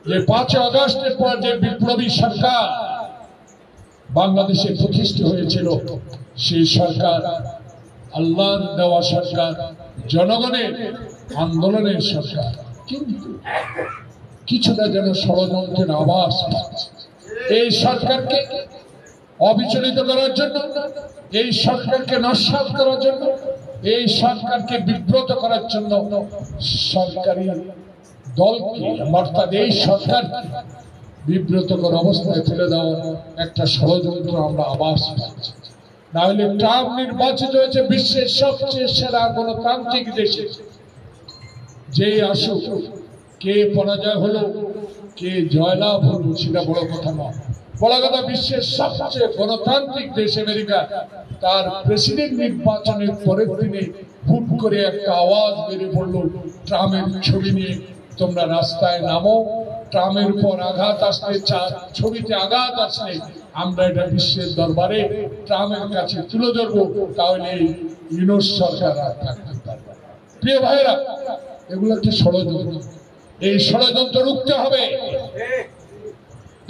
যে 5 আগস্টের পর যে বিপ্লবী সরকার বাংলাদেশে প্রতিষ্ঠিত হয়েছিল, সেই সরকার আল্লাহর দেওয়া সরকার, জনগণের আন্দোলনের সরকার, কিন্তু কিছুটা যেন ষড়যন্ত্রের আভাস পাচ্ছে। এই সরকারকে অবিচলিত করার জন্য, এই সরকারকে নস্যাৎ করার জন্য, এই সরকারকে বিব্রত করার জন্য সরকারি দলকে অর্থাৎ এই সরকার বিব্রতকর অবস্থায় ফেলে দেওয়ার একটা ষড়যন্ত্র আমরা আভাস পাচ্ছি। না হলে ট্রাম্প নির্বাচিত হয়েছে বিশ্বের সবচেয়ে সেরা গণতান্ত্রিক দেশে। যে আসুক, কে পরাজয় হলো কে জয়লাভ হলো সেটা বড় কথা নয়। বড় কথা, বিশ্বের সবচেয়ে গণতান্ত্রিক দেশ আমেরিকা, তার প্রেসিডেন্ট নির্বাচনের পরের দিনে হুট করে একটা আওয়াজ বেরিয়ে পড়লো, ট্রাম্পের ছবি নিয়ে তোমরা রাস্তায় নামো, ট্রাম্পের উপর আঘাত আসলে, ছবিতে আঘাত আসলে আমরা এটা বিশ্বের দরবারে ট্রাম্পের কাছে তুলে ধরবো, তাহলে ইউনুস সরকার আর থাকতে পারবে। প্রিয় ভাইরা, এগুলো একটা ষড়যন্ত্র। এই ষড়যন্ত্র রুখতে হবে,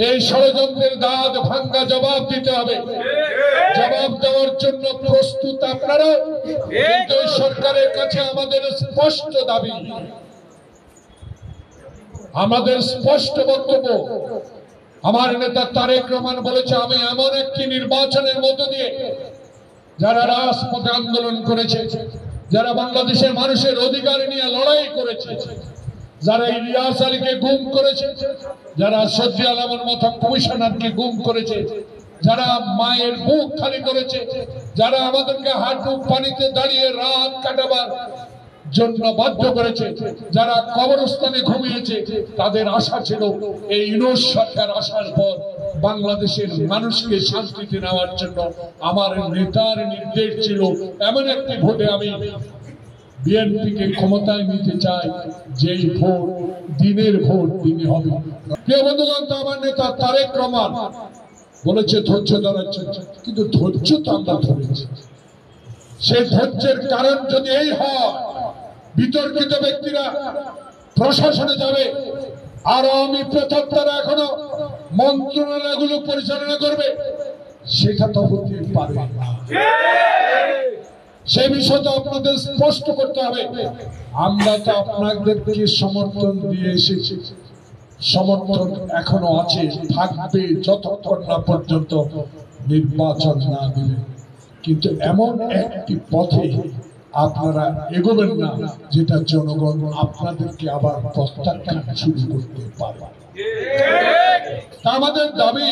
এই ষড়যন্ত্রের দাঁত ভাঙ্গা জবাব দিতে হবে। জবাব দেওয়ার জন্য প্রস্তুত আপনারা, কিন্তু এই সরকারের কাছে আমাদের স্পষ্ট দাবি, আমাদের স্পষ্ট বক্তব্য। আমার নেতা তারেক রহমান বলেছে, আমি এমন একটি নির্বাচনের মধ্য দিয়ে যারা রাজপথে আন্দোলন করেছে, যারা বাংলাদেশের মানুষের অধিকার নিয়ে লড়াই করেছে, যারা ইলিয়াস আলীকে গুম করেছে, যারা সজ্জি আলমের মতো কমিশনারকে গুম করেছে, যারা মায়ের বুক খালি করেছে, যারা আমাদেরকে হাঁটু পানিতে দাঁড়িয়ে রাত কাটাবার জন্য বাধ্য করেছে, যারা কবরস্থানে ঘুমিয়েছে, তাদের আশা ছিল এই ইউনুস সরকার আসার পর বাংলাদেশের মানুষকে শান্তিতে নেওয়ার জন্য আমার নেতার নির্দেশ ছিল এমন একটি ভোটে আমি বিএনপিকে ক্ষমতায় নিতে চাই, যেই ভোট দিনের ভোট দিনে হবে। প্রিয় বন্ধুগণ, আমার নেতা তারেক রহমান বলেছে ধৈর্য ধরার জন্য, কিন্তু ধৈর্য তো আমরা ধরেছি। সেই ধৈর্যের কারণ যদি এই হয়, বিতর্কিত ব্যক্তিরা প্রশাসনে যাবে আর আওয়ামী প্রথমতারা এখনো মন্ত্রণালয়গুলো পরিচালনা করবে, সেটা তো হতে পারে না। সেই বিষয়টা আপনাদের স্পষ্ট করতে হবে। আমরা তো আপনাদেরকে সমর্থন দিয়ে এসেছি, সমর্থন এখনো আছে, থাকবে যতক্ষণ না পর্যন্ত নির্বাচন না দিলে। কিন্তু এমন একটি পথে আপনারা এগোবেন না যেটা জনগণ আপনাদেরকে আবার প্রত্যাখ্যান শুরু করতে পারে। আমাদের দাবি,